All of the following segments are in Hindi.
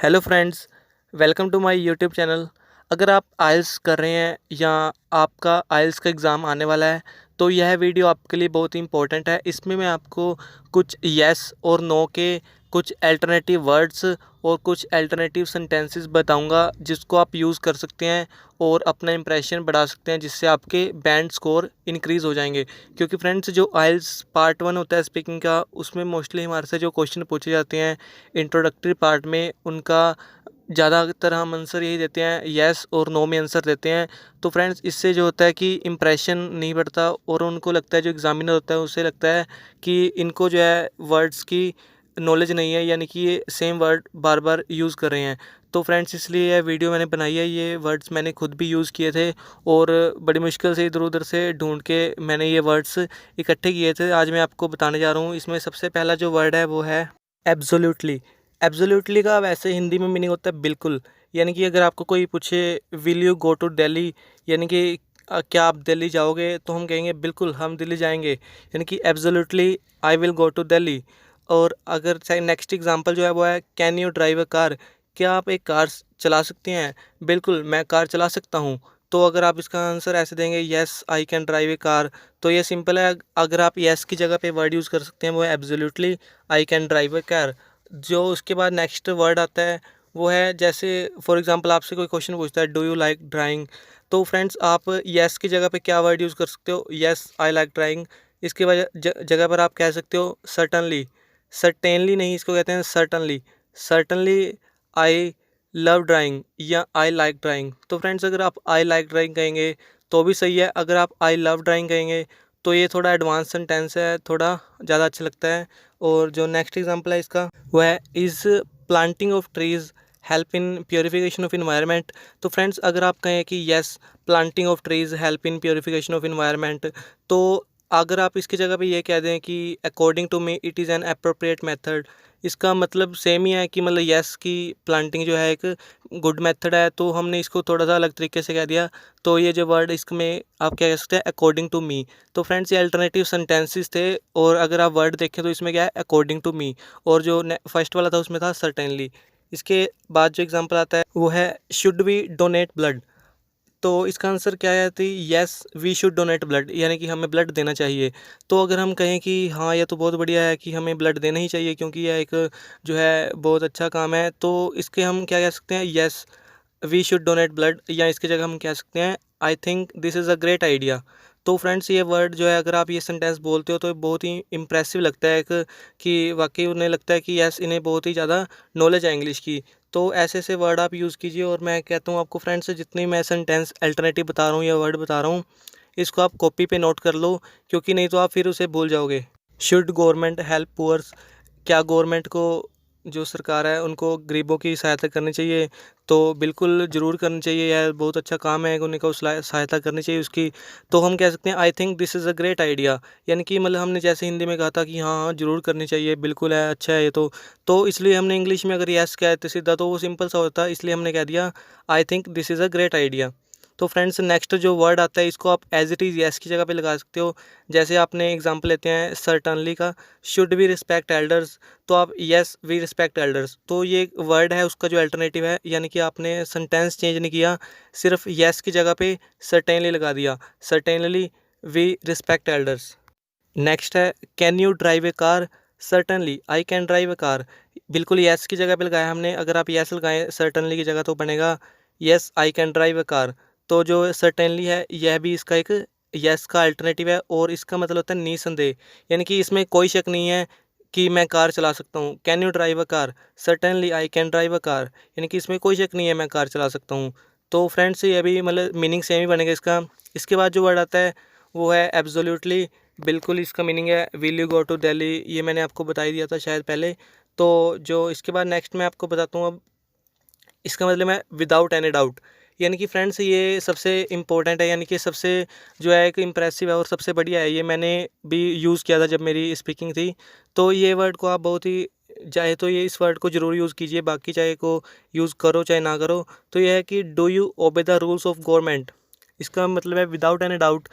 Hello friends, welcome to my YouTube channel. अगर आप आइल्स कर रहे हैं या आपका आइल्स का एग्ज़ाम आने वाला है तो यह वीडियो आपके लिए बहुत ही इम्पोर्टेंट है। इसमें मैं आपको कुछ येस और नो के कुछ अल्टरनेटिव वर्ड्स और कुछ अल्टरनेटिव सेंटेंसेस बताऊंगा जिसको आप यूज़ कर सकते हैं और अपना इंप्रेशन बढ़ा सकते हैं, जिससे आपके बैंड स्कोर इंक्रीज़ हो जाएंगे। क्योंकि फ्रेंड्स, जो आइल्स पार्ट 1 होता है स्पीकिंग का, उसमें मोस्टली हमारे से जो क्वेश्चन पूछे जाते हैं इंट्रोडक्टरी पार्ट में, उनका ज़्यादातर हम आंसर यही देते हैं, येस और नो में आंसर देते हैं। तो फ्रेंड्स, इससे जो होता है कि इम्प्रेशन नहीं बढ़ता और उनको लगता है, जो एग्ज़ामिनर होता है उसे लगता है कि इनको जो है वर्ड्स की नॉलेज नहीं है, यानी कि ये सेम वर्ड बार बार यूज़ कर रहे हैं। तो फ्रेंड्स, इसलिए यह वीडियो मैंने बनाई है। ये वर्ड्स मैंने खुद भी यूज़ किए थे और बड़ी मुश्किल से इधर उधर से ढूंढ के मैंने ये वर्ड्स इकट्ठे किए थे। आज मैं आपको बताने जा रहा हूँ। इसमें सबसे पहला जो वर्ड है वो है एब्सोल्युटली। एब्सोल्युटली का वैसे हिंदी में मीनिंग होता है बिल्कुल। यानी कि अगर आपको कोई पूछे will you go to Delhi, यानी कि क्या आप दिल्ली जाओगे, तो हम कहेंगे बिल्कुल हम दिल्ली जाएंगे, यानी कि absolutely I will go to Delhi. और अगर नेक्स्ट एग्जांपल जो है वो है can you drive a car, क्या आप एक कार चला सकते हैं, बिल्कुल मैं कार चला सकता हूँ। तो अगर आप इसका आंसर ऐसे देंगे yes I can drive a car, तो ये सिंपल है। अगर आप येस की जगह पे वर्ड यूज़ कर सकते हैं वो है absolutely I can drive a car. जो उसके बाद नेक्स्ट वर्ड आता है वो है, जैसे फॉर एग्जांपल आपसे कोई क्वेश्चन पूछता है डू यू लाइक ड्राइंग, तो फ्रेंड्स आप येस की जगह पे क्या वर्ड यूज़ कर सकते हो, येस आई लाइक ड्राइंग। इसके जगह पर आप कह सकते हो सर्टनली। सर्टेनली नहीं, इसको कहते हैं certainly. Certainly I love drawing या आई लाइक ड्राइंग। तो फ्रेंड्स, अगर आप आई लाइक ड्राइंग कहेंगे तो भी सही है। अगर आप आई लव ड्राइंग कहेंगे तो ये थोड़ा एडवांस सेंटेंस है, थोड़ा ज़्यादा अच्छा लगता है। और जो नेक्स्ट एग्जांपल है इसका वो है is planting of trees help in purification of environment. तो फ्रेंड्स, अगर आप कहें कि yes planting of trees help in purification of environment, तो अगर आप इसकी जगह पे ये कह दें कि according to me it is an appropriate method, इसका मतलब सेम ही है कि मतलब येस की प्लांटिंग जो है एक गुड मेथड है, तो हमने इसको थोड़ा सा अलग तरीके से कह दिया। तो ये जो वर्ड इसमें आप क्या कह सकते हैं, अकॉर्डिंग टू मी। तो फ्रेंड्स, ये अल्टरनेटिव सेंटेंसेस थे और अगर आप वर्ड देखें तो इसमें क्या है, अकॉर्डिंग टू मी, और जो फर्स्ट वाला था उसमें था सर्टेनली। इसके बाद जो एग्जांपल आता है वो है शुड वी डोनेट ब्लड। तो इसका आंसर क्या है थी, yes we should donate blood, यानी कि हमें ब्लड देना चाहिए। तो अगर हम कहें कि हाँ यह तो बहुत बढ़िया है कि हमें ब्लड देना ही चाहिए क्योंकि यह एक जो है बहुत अच्छा काम है, तो इसके हम क्या कह सकते हैं, yes we should donate blood, या इसकी जगह हम कह सकते हैं I think this is a great idea. तो फ्रेंड्स, ये वर्ड जो है अगर आप ये सेंटेंस बोलते हो तो बहुत ही इम्प्रेसिव लगता है कि वाकई उन्हें लगता है कि यस इन्हें बहुत ही ज़्यादा नॉलेज है इंग्लिश की। तो ऐसे ऐसे वर्ड आप यूज़ कीजिए और मैं कहता हूँ आपको फ्रेंड्स, जितनी मैं सेंटेंस अल्टरनेटिव बता रहा हूँ या वर्ड बता रहा हूँ, इसको आप कॉपी पे नोट कर लो, क्योंकि नहीं तो आप फिर उसे भूल जाओगे। शुड गवर्नमेंट हेल्प पुअर्स, क्या गवर्नमेंट को, जो सरकार है उनको गरीबों की सहायता करनी चाहिए, तो बिल्कुल ज़रूर करनी चाहिए, यह बहुत अच्छा काम है, उन्हीं को सहायता करनी चाहिए उसकी। तो हम कह सकते हैं I think this is a great idea, यानी कि मतलब हमने जैसे हिंदी में कहा था कि हाँ हाँ ज़रूर करनी चाहिए, बिल्कुल है, अच्छा है ये तो इसलिए हमने इंग्लिश में अगर यस कहते सीधा तो वो सिंपल सा होता है, इसलिए हमने कह दिया आई think this is a great idea. तो फ्रेंड्स, नेक्स्ट जो वर्ड आता है इसको आप एज इट इज़ यस की जगह पे लगा सकते हो। जैसे आपने एग्जांपल लेते हैं सर्टनली का, शुड वी रिस्पेक्ट एल्डर्स, तो आप यस वी रिस्पेक्ट एल्डर्स, तो ये वर्ड है उसका जो अल्टरनेटिव है, यानी कि आपने सेंटेंस चेंज नहीं किया, सिर्फ यस की जगह पे सर्टेनली लगा दिया, certainly we respect elders. Next है can you drive a car, certainly I can drive a car, बिल्कुल यस की जगह पे लगाया हमने। अगर आप यस लगाएं सर्टनली की जगह तो बनेगा yes I can drive a car. तो जो सर्टेनली है यह भी इसका एक यस का अल्टरनेटिव है और इसका मतलब होता है निसंदेह, यानी कि इसमें कोई शक नहीं है कि मैं कार चला सकता हूँ। Can you drive a car, certainly I can drive a car, यानी कि इसमें कोई शक नहीं है मैं कार चला सकता हूँ। तो फ्रेंड्स, ये भी मतलब मीनिंग सेम ही बनेगा इसका। इसके बाद जो वर्ड आता है वो है एब्सोल्युटली, बिल्कुल इसका मीनिंग है will you go to Delhi, ये मैंने आपको बता ही दिया था शायद पहले। तो जो इसके बाद नेक्स्ट मैं आपको बताता हूँ अब, इसका मतलब है विदाउट एनी डाउट, यानी कि फ्रेंड्स ये सबसे इम्पोर्टेंट है, यानी कि सबसे जो है एक इम्प्रेसिव है और सबसे बढ़िया है। ये मैंने भी यूज़ किया था जब मेरी स्पीकिंग थी। तो ये वर्ड को आप बहुत ही, चाहे तो ये इस वर्ड को ज़रूर यूज़ कीजिए, बाकी चाहे को यूज़ करो चाहे ना करो। तो ये है कि डू यू ओबे द रूल्स ऑफ गवर्नमेंट, इसका मतलब है विदाउट एनी डाउट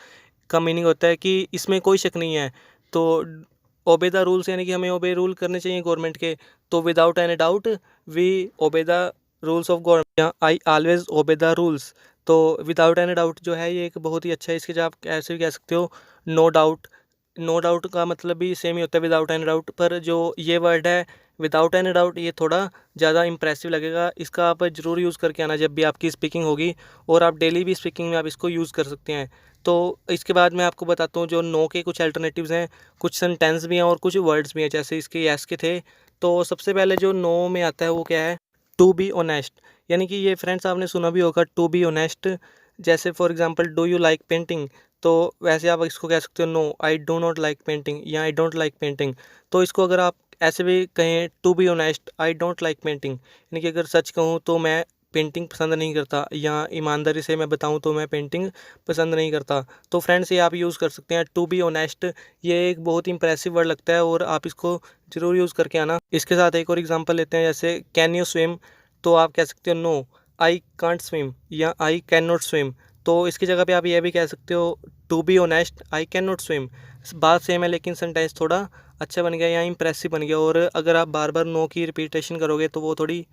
का मीनिंग होता है कि इसमें कोई शक नहीं है। तो ओबे द रूल्स यानी कि हमें ओबे रूल करने चाहिए गवर्नमेंट के, तो without any doubt we obey the rules of government, या I always obey the rules. तो विदाउट एनी डाउट जो है ये एक बहुत ही अच्छा है, इसके जो आप ऐसे भी कह सकते हो नो डाउट। नो डाउट का मतलब भी सेम ही होता है विदाउट एनी डाउट, पर जो ये वर्ड है विदाउट एनी डाउट ये थोड़ा ज़्यादा इंप्रेसिव लगेगा। इसका आप ज़रूर यूज़ करके आना जब भी आपकी स्पीकिंग होगी, और आप डेली भी स्पीकिंग में आप इसको यूज़ कर सकते हैं। तो इसके बाद मैं आपको बताता हूँ जो नो के कुछ अल्टरनेटिव्स हैं, कुछ सेंटेंस भी हैं और कुछ वर्ड्स भी हैं जैसे इसके यस के थे। तो सबसे पहले जो नो में आता है वो क्या है, टू बी ऑनेस्ट। यानी कि ये फ्रेंड्स आपने सुना भी होगा टू बी ऑनेस्ट। जैसे for example do you like painting, तो वैसे आप इसको कह सकते हो no I do not like painting या आई डोंट लाइक पेंटिंग। तो इसको अगर आप ऐसे भी कहें to be honest I don't like painting, यानी कि अगर सच कहूँ तो मैं पेंटिंग पसंद नहीं करता, या ईमानदारी से मैं बताऊं तो मैं पेंटिंग पसंद नहीं करता। तो फ्रेंड्स ये आप यूज़ कर सकते हैं टू बी ऑनेस्ट। ये एक बहुत ही इंप्रेसिव वर्ड लगता है और आप इसको ज़रूर यूज़ करके आना। इसके साथ एक और एग्जांपल लेते हैं, जैसे कैन यू स्विम, तो आप कह सकते हो नो आई कांट स्विम या आई कैन नॉट स्विम। तो इसकी जगह पे आप ये भी कह सकते हो to be honest I can not swim. बात सेम है लेकिन सेंटेंस थोड़ा अच्छा बन गया या इंप्रेसिव बन गया, और अगर आप बार बार नो की रिपीटेशन करोगे तो वो थोड़ी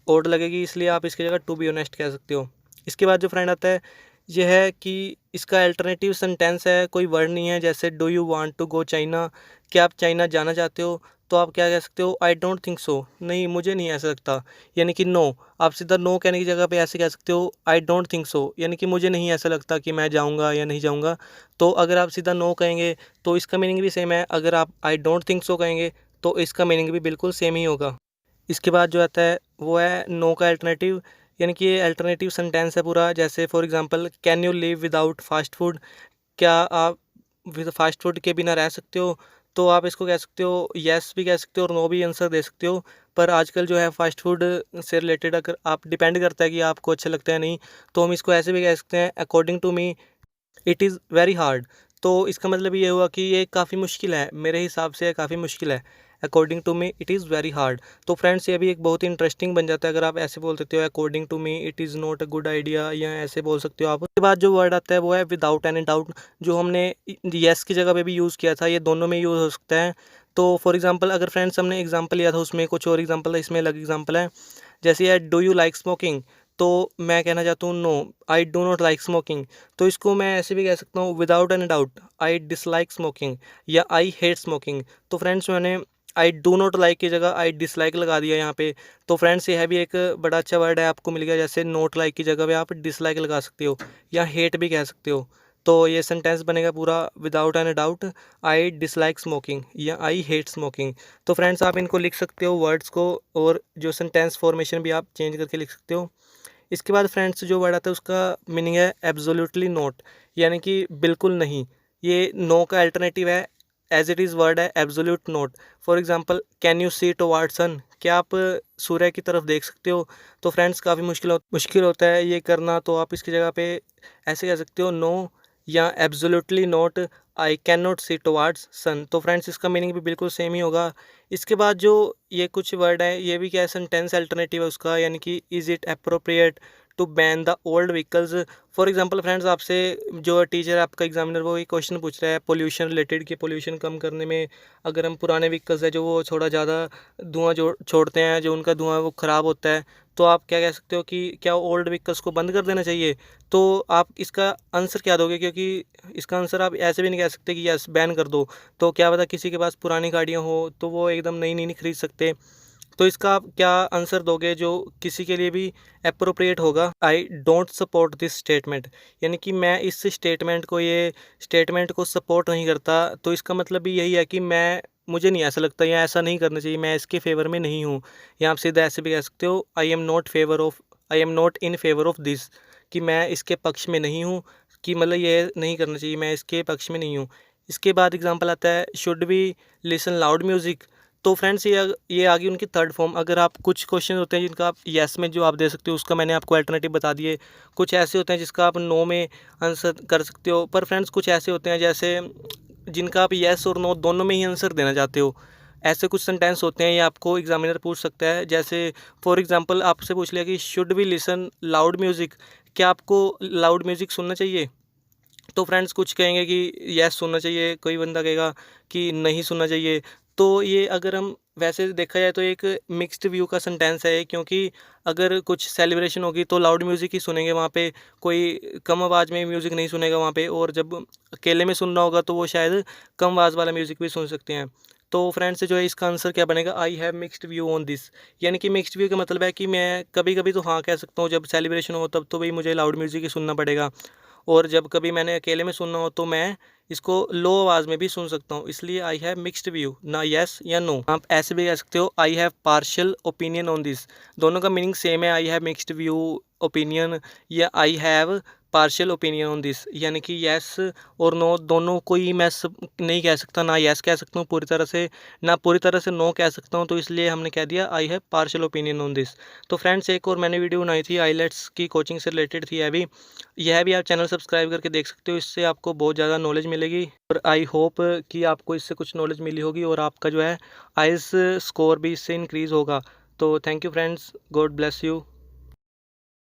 ओड लगेगी, इसलिए आप इसकी जगह टू बी ऑनेस्ट कह सकते हो। इसके बाद जो फ्रेंड आता है ये है कि इसका अल्टरनेटिव सेंटेंस है, कोई वर्ड नहीं है। जैसे do you want to go China, क्या आप चाइना जाना चाहते हो, तो आप क्या कह सकते हो आई डोंट थिंक सो, नहीं मुझे नहीं ऐसा लगता। यानी कि नो, आप सीधा नो कहने की जगह पे ऐसे कह सकते हो आई डोंट थिंक सो, यानी कि मुझे नहीं ऐसा लगता कि मैं जाऊँगा या नहीं जाऊँगा। तो अगर आप सीधा नो कहेंगे तो इसका मीनिंग भी सेम है, अगर आप आई डोंट थिंक सो कहेंगे तो इसका मीनिंग भी बिल्कुल सेम ही होगा। इसके बाद जो आता है वो है नो का अल्टरनेटिव, यानी कि ये अल्टरनेटिव सेंटेंस है पूरा। जैसे for example can you live without fast food, क्या आप विद फास्ट फूड के बिना रह सकते हो, तो आप इसको कह सकते हो येस भी कह सकते हो और नो भी आंसर दे सकते हो। पर आजकल जो है फास्ट फूड से रिलेटेड अगर आप डिपेंड करता है कि आपको अच्छा लगता है नहीं, तो हम इसको ऐसे भी कह सकते हैं according to me it is very hard. तो इसका मतलब ये हुआ कि ये काफ़ी मुश्किल है, मेरे हिसाब से काफ़ी मुश्किल है। According to me it is very hard. तो फ्रेंड्स ये भी एक बहुत ही इंटरेस्टिंग बन जाता है अगर आप ऐसे बोल सकते हो according to me it is not a good idea, या ऐसे बोल सकते हो आप। उसके बाद जो वर्ड आता है वो है विदाउट एनी डाउट, जो हमने येस की जगह पे भी यूज़ किया था, ये दोनों में यूज़ हो सकता है। तो फॉर एग्जांपल अगर फ्रेंड्स हमने एग्जांपल लिया था उसमें कुछ और एग्जांपल है, इसमें अलग एग्जांपल है। जैसे है डू यू लाइक स्मोकिंग, तो मैं कहना चाहता हूँ no I do not like smoking, तो इसको मैं ऐसे भी कह सकता हूँ without any doubt I dislike smoking या आई हेट स्मोकिंग। तो फ्रेंड्स मैंने आई डू नॉट लाइक की जगह आई डिसलाइक लगा दिया यहाँ पे। तो फ्रेंड्स ये है भी एक बड़ा अच्छा वर्ड है, आपको मिल गया। जैसे नोट लाइक की जगह पे आप डिसलाइक लगा सकते हो या हेट भी कह सकते हो। तो ये सेंटेंस बनेगा पूरा without any doubt I dislike smoking या आई हेट स्मोकिंग। तो फ्रेंड्स आप इनको लिख सकते हो वर्ड्स को, और जो सेंटेंस फॉर्मेशन भी आप चेंज करके लिख सकते हो। इसके बाद फ्रेंड्स जो वर्ड आता है उसका मीनिंग है एब्सोल्युटली नॉट, यानी कि बिल्कुल नहीं। ये नो का अल्टरनेटिव है, एज इट इज़ वर्ड है absolute not. For example can you see toward sun, क्या आप सूर्य की तरफ देख सकते हो, तो फ्रेंड्स काफ़ी मुश्किल होता है ये करना, तो आप इसकी जगह पे ऐसे कह सकते हो नो या absolutely not I can not see towards sun. तो फ्रेंड्स इसका मीनिंग भी बिल्कुल सेम ही होगा। इसके बाद जो ये कुछ वर्ड है ये भी क्या है सेंटेंस अल्टरनेटिव है उसका, यानी कि is it appropriate to ban the old vehicles. For example friends आपसे जो टीचर आपका एग्जामिनर वो एक क्वेश्चन पूछ रहा है पोल्यूशन रिलेटेड, कि पोल्यूशन कम करने में अगर हम पुराने व्हीकल्स है जो वो थोड़ा ज़्यादा धुआं जो छोड़ते हैं, जो उनका धुआं वो ख़राब होता है, तो आप क्या कह सकते हो कि क्या ओल्ड व्हीकल्स को बंद कर देना चाहिए। तो आप इसका आंसर क्या दोगे, क्योंकि इसका आंसर आप ऐसे भी नहीं कह सकते कि यस बैन कर दो। तो क्या पता किसी के पास पुरानी गाड़ियाँ हो तो वो एकदम नई नई नहीं खरीद सकते। तो इसका आप क्या आंसर दोगे जो किसी के लिए भी अप्रोप्रिएट होगा। I don't support this statement, यानी कि मैं इस स्टेटमेंट को ये स्टेटमेंट को सपोर्ट नहीं करता। तो इसका मतलब भी यही है कि मुझे नहीं ऐसा लगता या ऐसा नहीं करना चाहिए, मैं इसके फेवर में नहीं हूँ। या आप सीधा ऐसे भी कह सकते हो I am not in favour of this, कि मैं इसके पक्ष में नहीं हूँ, कि मतलब ये नहीं करना चाहिए, मैं इसके पक्ष में नहीं हूँ। इसके बाद एग्जांपल आता है should be listen loud music. तो फ्रेंड्स ये आ गई उनकी थर्ड फॉर्म। अगर आप कुछ क्वेश्चन होते हैं जिनका आप येस में जो आप दे सकते हो उसका मैंने आपको अल्टरनेटिव बता दिए। कुछ ऐसे होते हैं जिसका आप नो में आंसर कर सकते हो। पर फ्रेंड्स कुछ ऐसे होते हैं जैसे जिनका आप येस और नो दोनों में ही आंसर देना चाहते हो। ऐसे कुछ सेंटेंस होते हैं, ये आपको एग्जामिनर पूछ सकता है। जैसे फॉर एग्जांपल आपसे पूछ लिया कि should we listen loud music, क्या आपको लाउड म्यूज़िक सुनना चाहिए। तो फ्रेंड्स कुछ कहेंगे कि यस सुनना चाहिए, कोई बंदा कहेगा कि नहीं सुनना चाहिए। तो ये अगर हम वैसे देखा जाए तो एक मिक्स्ड व्यू का सेंटेंस है ये, क्योंकि अगर कुछ सेलिब्रेशन होगी तो लाउड म्यूज़िक ही सुनेंगे वहाँ पे, कोई कम आवाज़ में म्यूज़िक नहीं सुनेगा वहाँ पे, और जब अकेले में सुनना होगा तो वो शायद कम आवाज़ वाला म्यूज़िक भी सुन सकते हैं। तो फ्रेंड्स जो है इसका आंसर क्या बनेगा, आई have mixed view on this. यानी कि मिक्स्ड व्यू का मतलब है कि मैं कभी कभी तो हाँ कह सकता हूँ, जब सेलिब्रेशन हो तब तो भाई मुझे लाउड म्यूज़िक ही सुनना पड़ेगा, और जब कभी मैंने अकेले में सुनना हो तो मैं इसको लो आवाज़ में भी सुन सकता हूँ। इसलिए आई हैव मिक्स्ड व्यू, ना यस या नो। आप ऐसे भी कह सकते हो I have partial opinion on this. दोनों का मीनिंग सेम है, I have mixed view opinion या I have partial opinion on this. यानी कि यस और नो दोनों को ही मैं सब नहीं कह सकता, ना यस कह सकता हूँ पूरी तरह से, ना पूरी तरह से नो कह सकता हूँ। तो इसलिए हमने कह दिया आई have partial opinion on this. तो फ्रेंड्स एक और मैंने वीडियो बनाई थी आईलेट्स की कोचिंग से रिलेटेड थी अभी, यह भी आप चैनल सब्सक्राइब करके देख सकते हो। इससे आपको बहुत ज़्यादा नॉलेज मिलेगी, और आई होप कि आपको इससे कुछ नॉलेज मिली होगी और आपका जो है आइल्स स्कोर भी इससे इंक्रीज़ होगा। तो thank you friends, God bless you.